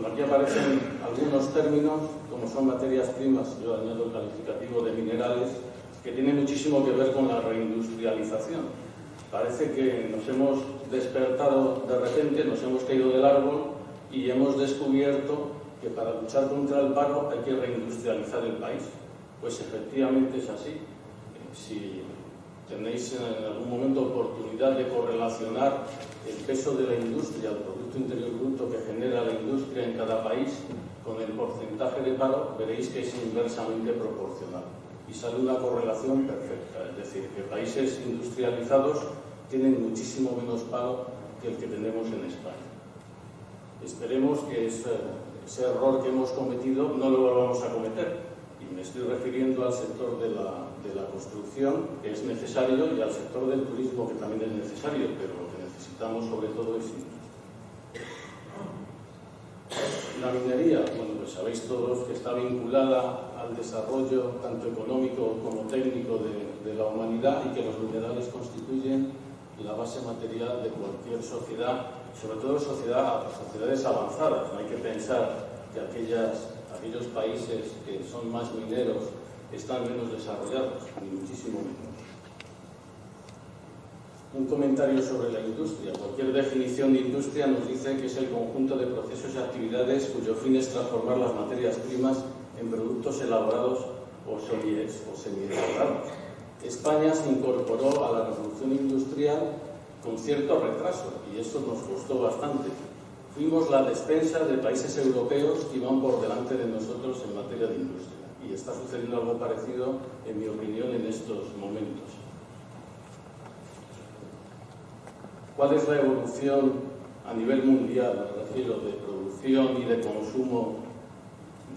Bueno, aquí aparecen algunos términos, como son materias primas, yo añado el calificativo de minerales, que tiene muchísimo que ver con la reindustrialización. Parece que nos hemos despertado de repente, nos hemos caído del árbol y hemos descubierto que para luchar contra el paro hay que reindustrializar el país. Pues efectivamente es así. Si tenéis en algún momento oportunidad de correlacionar el peso de la industria, el Producto Interior Bruto que genera la industria en cada país, con el porcentaje de paro, veréis que es inversamente proporcional. Y sale una correlación perfecta, es decir, que países industrializados tienen muchísimo menos paro que el que tenemos en España. Esperemos que ese error que hemos cometido no lo volvamos a cometer. Y me estoy refiriendo al sector de la construcción, que es necesario, y al sector del turismo, que también es necesario, pero lo que necesitamos sobre todo es industria. La minería, bueno, pues sabéis todos que está vinculada al desarrollo tanto económico como técnico de la humanidad y que los minerales constituyen la base material de cualquier sociedad, sobre todo sociedades avanzadas. No hay que pensar que aquellos países que son más mineros están menos desarrollados, ni muchísimo menos. Un comentario sobre la industria. Cualquier definición de industria nos dice que es el conjunto de procesos y actividades cuyo fin es transformar las materias primas en productos elaborados o semi-elaborados. España se incorporó a la revolución industrial con cierto retraso y eso nos costó bastante. Fuimos la despensa de países europeos que iban por delante de nosotros en materia de industria y está sucediendo algo parecido, en mi opinión, en estos momentos. ¿Cuál es la evolución a nivel mundial, me refiero, de producción y de consumo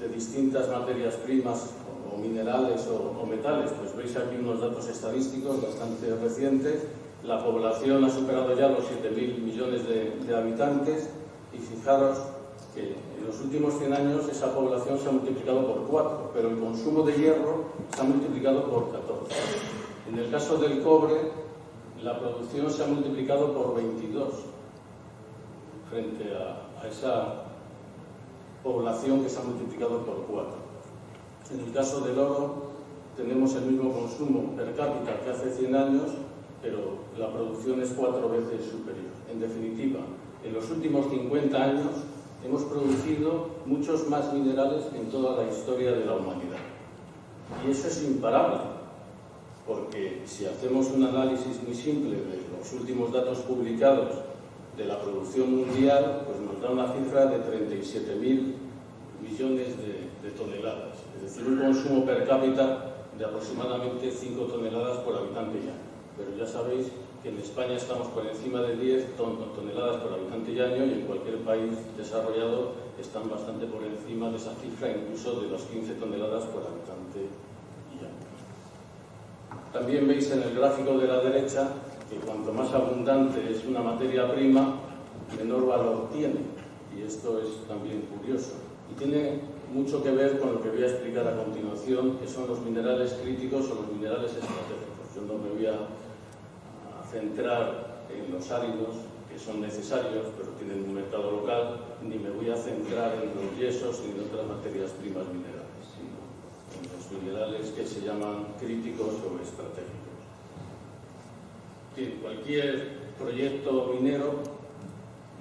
de distintas materias primas o minerales o metales? Pues veis aquí unos datos estadísticos bastante recientes. La población ha superado ya los 7.000 millones de habitantes y fijaros que en los últimos 100 años esa población se ha multiplicado por 4, pero el consumo de hierro se ha multiplicado por 14. En el caso del cobre, la producción se ha multiplicado por 22 frente a esa población que se ha multiplicado por 4. En el caso del oro tenemos el mismo consumo per cápita que hace 100 años, pero la producción es 4 veces superior. En definitiva, en los últimos 50 años hemos producido muchos más minerales que en toda la historia de la humanidad. Y eso es imparable. Porque si hacemos un análisis muy simple de los últimos datos publicados de la producción mundial, pues nos da una cifra de 37.000 millones de toneladas. Es decir, un consumo per cápita de aproximadamente 5 toneladas por habitante y año. Pero ya sabéis que en España estamos por encima de 10 toneladas por habitante y año y en cualquier país desarrollado están bastante por encima de esa cifra, incluso de las 15 toneladas por habitante y año. También veis en el gráfico de la derecha que cuanto más abundante es una materia prima, menor valor tiene. Y esto es también curioso. Y tiene mucho que ver con lo que voy a explicar a continuación, que son los minerales críticos o los minerales estratégicos. Yo no me voy a centrar en los áridos, que son necesarios, pero tienen un mercado local, ni me voy a centrar en los yesos ni en otras materias primas minerales, sino en los minerales que se llaman críticos o estratégicos. Bien, cualquier proyecto minero,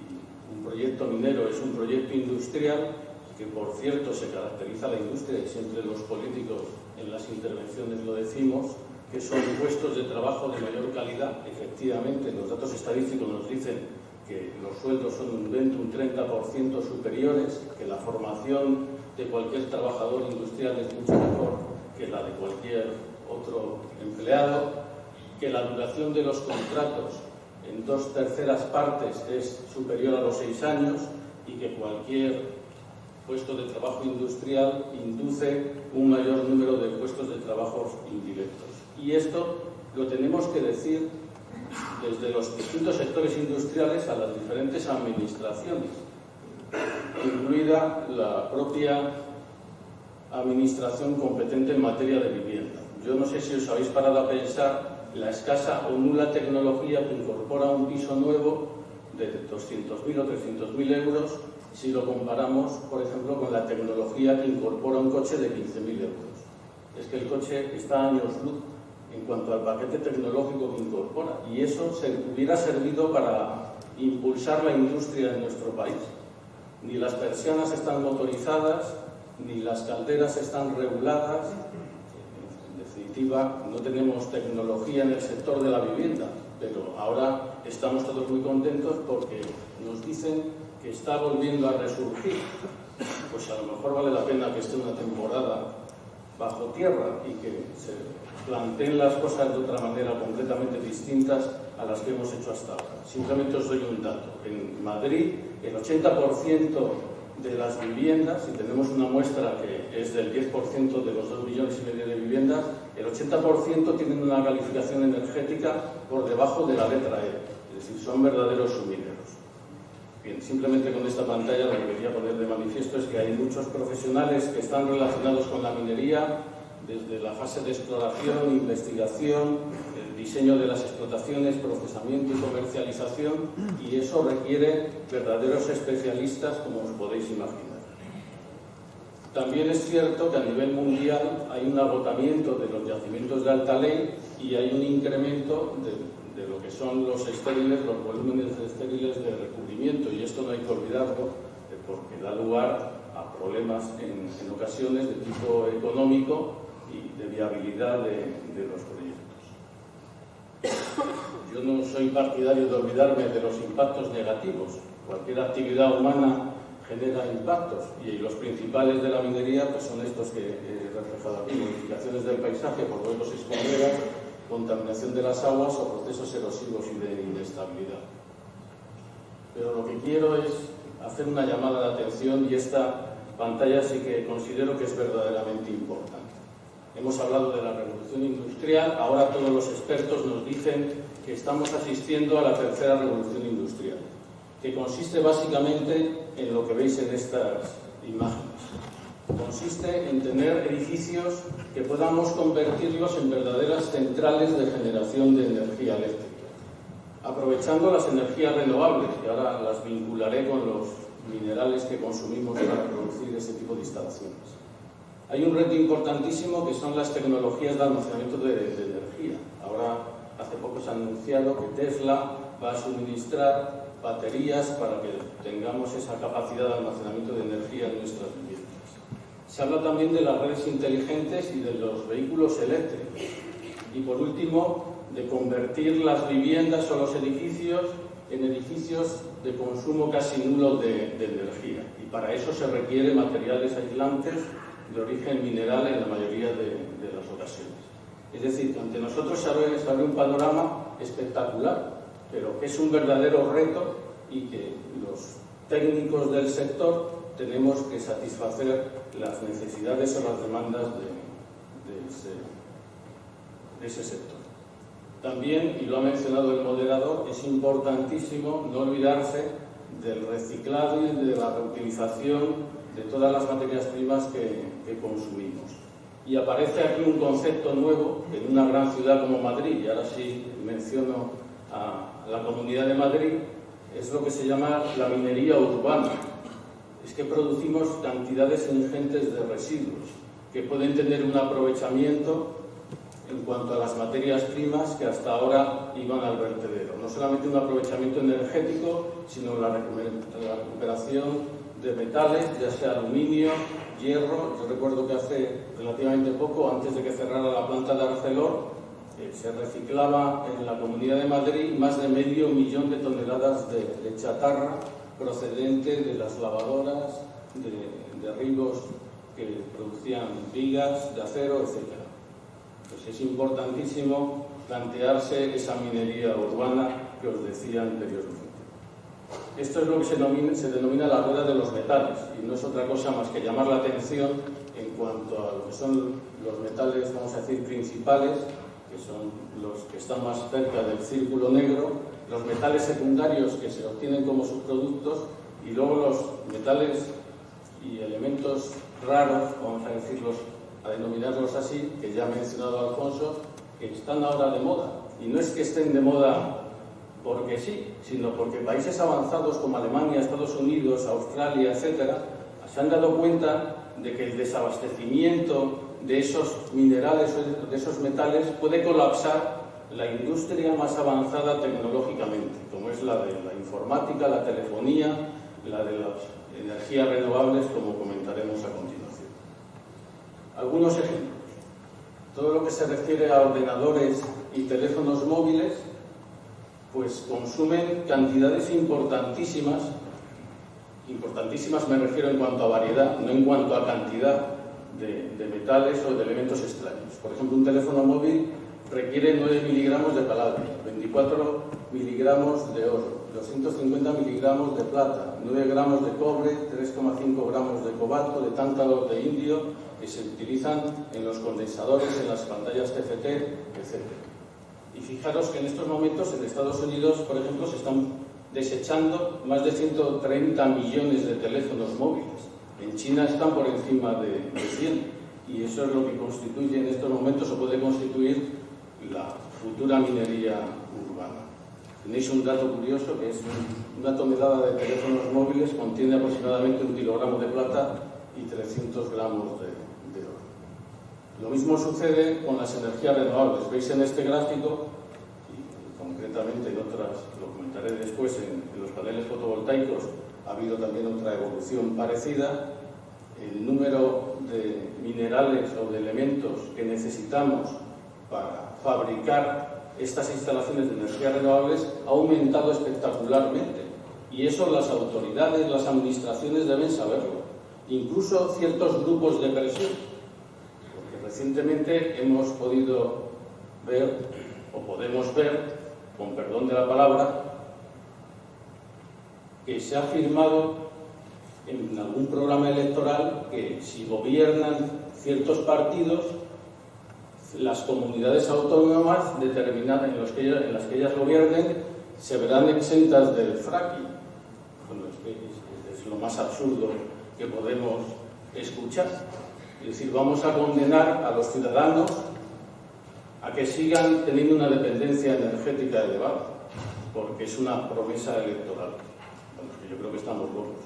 y un proyecto minero es un proyecto industrial, que por cierto se caracteriza la industria, y siempre los políticos en las intervenciones lo decimos, que son puestos de trabajo de mayor calidad. Efectivamente, los datos estadísticos nos dicen que los sueldos son un 20, un 30% superiores, que la formación de cualquier trabajador industrial es mucho mejor que la de cualquier otro empleado, que la duración de los contratos en 2/3 partes es superior a los 6 años y que cualquier puesto de trabajo industrial induce un mayor número de puestos de trabajo indirectos. Y esto lo tenemos que decir desde los distintos sectores industriales a las diferentes administraciones, incluida la propia administración competente en materia de vivienda. Yo no sé si os habéis parado a pensar la escasa o nula tecnología que incorpora un piso nuevo de 200.000 o 300.000 euros si lo comparamos, por ejemplo, con la tecnología que incorpora un coche de 15.000 euros. Es que el coche está a años luz en cuanto al paquete tecnológico que incorpora, y eso hubiera servido para impulsar la industria en nuestro país. Ni las persianas están motorizadas, ni las calderas están reguladas. En definitiva, no tenemos tecnología en el sector de la vivienda, pero ahora estamos todos muy contentos porque nos dicen que está volviendo a resurgir. Pues a lo mejor vale la pena que esté una temporada bajo tierra y que se planteen las cosas de otra manera completamente distintas a las que hemos hecho hasta ahora. Simplemente os doy un dato. En Madrid, el 80% de las viviendas, si tenemos una muestra que es del 10% de los 2,5 millones de viviendas, el 80% tienen una calificación energética por debajo de la letra E, es decir, son verdaderos sumideros. Bien, simplemente con esta pantalla lo que quería poner de manifiesto es que hay muchos profesionales que están relacionados con la minería, desde la fase de exploración, investigación, el diseño de las explotaciones, procesamiento y comercialización, y eso requiere verdaderos especialistas, como os podéis imaginar. También es cierto que a nivel mundial hay un agotamiento de los yacimientos de alta ley y hay un incremento de lo que son los estériles, los volúmenes estériles de recubrimiento, y esto no hay que olvidarlo porque da lugar a problemas en ocasiones de tipo económico y de viabilidad de los proyectos. Yo no soy partidario de olvidarme de los impactos negativos. Cualquier actividad humana genera impactos, y los principales de la minería pues son estos que he reflejado aquí: modificaciones del paisaje por huecos y escombreras, contaminación de las aguas o procesos erosivos y de inestabilidad. Pero lo que quiero es hacer una llamada de atención, y esta pantalla sí que considero que es verdaderamente importante. Hemos hablado de la revolución industrial, ahora todos los expertos nos dicen que estamos asistiendo a la tercera revolución industrial, que consiste básicamente en lo que veis en estas imágenes. Consiste en tener edificios que podamos convertirlos en verdaderas centrales de generación de energía eléctrica, aprovechando las energías renovables, que ahora las vincularé con los minerales que consumimos para producir ese tipo de instalaciones. Hay un reto importantísimo que son las tecnologías de almacenamiento de energía. Ahora, hace poco se ha anunciado que Tesla va a suministrar baterías para que tengamos esa capacidad de almacenamiento de energía en nuestras viviendas. Se habla también de las redes inteligentes y de los vehículos eléctricos. Y por último, de convertir las viviendas o los edificios en edificios de consumo casi nulo de energía. Y para eso se requieren materiales aislantes de origen mineral en la mayoría de las ocasiones. Es decir, que ante nosotros se abre un panorama espectacular, pero que es un verdadero reto y que los técnicos del sector tenemos que satisfacer las necesidades o las demandas de ese sector. También, y lo ha mencionado el moderador, es importantísimo no olvidarse del reciclado y de la reutilización de todas las materias primas que consumimos. Y aparece aquí un concepto nuevo en una gran ciudad como Madrid, y ahora sí menciono a la Comunidad de Madrid, es lo que se llama la minería urbana. Es que producimos cantidades ingentes de residuos que pueden tener un aprovechamiento en cuanto a las materias primas que hasta ahora iban al vertedero. No solamente un aprovechamiento energético, sino la recuperación de metales, ya sea aluminio, hierro. Yo recuerdo que hace relativamente poco, antes de que cerrara la planta de Arcelor, se reciclaba en la Comunidad de Madrid más de 500.000 de toneladas de chatarra procedente de las lavadoras, de derribos que producían vigas de acero, etc. Pues es importantísimo plantearse esa minería urbana que os decía anteriormente. Esto es lo que se denomina la rueda de los metales, y no es otra cosa más que llamar la atención en cuanto a lo que son los metales, vamos a decir, principales, que son los que están más cerca del círculo negro, los metales secundarios que se obtienen como subproductos, y luego los metales y elementos raros, vamos a denominarlos así, que ya ha mencionado Alfonso, que están ahora de moda. Y no es que estén de moda porque sí, sino porque países avanzados como Alemania, Estados Unidos, Australia, etcétera, se han dado cuenta de que el desabastecimiento de esos minerales o de esos metales puede colapsar la industria más avanzada tecnológicamente, como es la de la informática, la telefonía, la de las energías renovables, como comentaremos a continuación. Algunos ejemplos. Todo lo que se refiere a ordenadores y teléfonos móviles, pues consumen cantidades importantísimas me refiero en cuanto a variedad, no en cuanto a cantidad de metales o de elementos extraños. Por ejemplo, un teléfono móvil requiere 9 miligramos de paladio, 24 miligramos de oro, 250 miligramos de plata, 9 gramos de cobre, 3,5 gramos de cobalto, de tántalo de indio, que se utilizan en los condensadores, en las pantallas TFT, etc. Y fijaros que en estos momentos en Estados Unidos, por ejemplo, se están desechando más de 130 millones de teléfonos móviles. En China están por encima de 100. Y eso es lo que constituye en estos momentos o puede constituir la futura minería urbana. Tenéis un dato curioso que es una tonelada de teléfonos móviles contiene aproximadamente 1 kilogramo de plata y 300 gramos de oro. Lo mismo sucede con las energías renovables. Veis en este gráfico, y concretamente en otras, lo comentaré después, en los paneles fotovoltaicos ha habido también otra evolución parecida. El número de minerales o de elementos que necesitamos para fabricar estas instalaciones de energías renovables ha aumentado espectacularmente. Y eso las autoridades, las administraciones deben saberlo. Incluso ciertos grupos de presión. Porque recientemente hemos podido ver, o podemos ver, con perdón de la palabra, que se ha afirmado en algún programa electoral que si gobiernan ciertos partidos, las comunidades autónomas determinadas en las que ellas gobiernen se verán exentas del fracking. Bueno, es lo más absurdo que podemos escuchar. Es decir, vamos a condenar a los ciudadanos a que sigan teniendo una dependencia energética elevada, porque es una promesa electoral. Bueno, yo creo que estamos locos.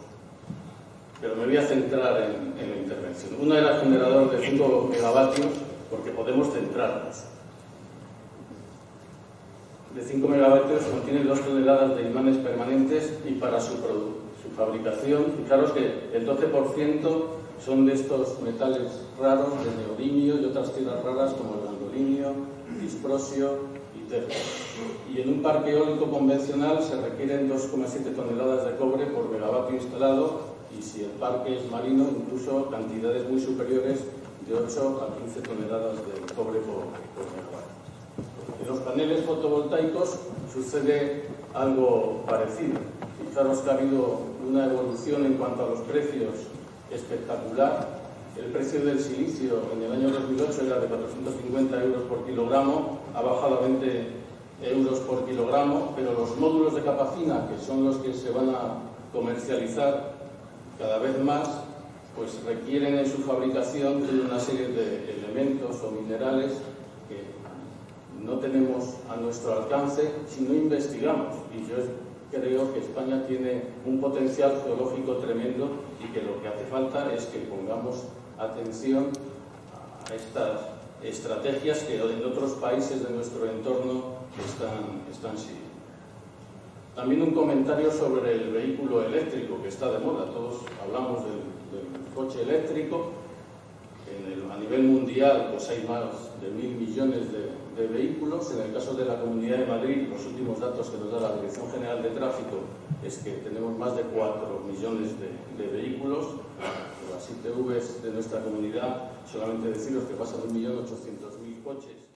Pero me voy a centrar en la intervención. Una era generador de 5 megavatios, porque podemos centrarnos. De 5 megavatios contiene 2 toneladas de imanes permanentes y para su fabricación, fijaros que el 12% son de estos metales raros, de neodimio y otras tierras raras como el gandolinio, disprosio y tercio. Y en un parque eólico convencional se requieren 2,7 toneladas de cobre por megavatio instalado y si el parque es marino, incluso cantidades muy superiores de 8 a 15 toneladas de cobre por megavatio. En los paneles fotovoltaicos sucede algo parecido. Fijaros que ha habido una evolución en cuanto a los precios espectacular. El precio del silicio en el año 2008 era de 450 euros por kilogramo, ha bajado a 20 euros por kilogramo, pero los módulos de capa fina, que son los que se van a comercializar cada vez más, pues requieren en su fabricación de una serie de elementos o minerales que no tenemos a nuestro alcance si no investigamos. Y yo creo que España tiene un potencial geológico tremendo y que lo que hace falta es que pongamos atención a estas estrategias que en otros países de nuestro entorno están siguiendo. También un comentario sobre el vehículo eléctrico que está de moda. Todos hablamos del coche eléctrico. A nivel mundial pues hay más de 1.000 millones de vehículos. En el caso de la Comunidad de Madrid, los últimos datos que nos da la Dirección General de Tráfico es que tenemos más de 4 millones de vehículos. Las ITVs de nuestra comunidad, solamente deciros que pasan de 1.800.000 coches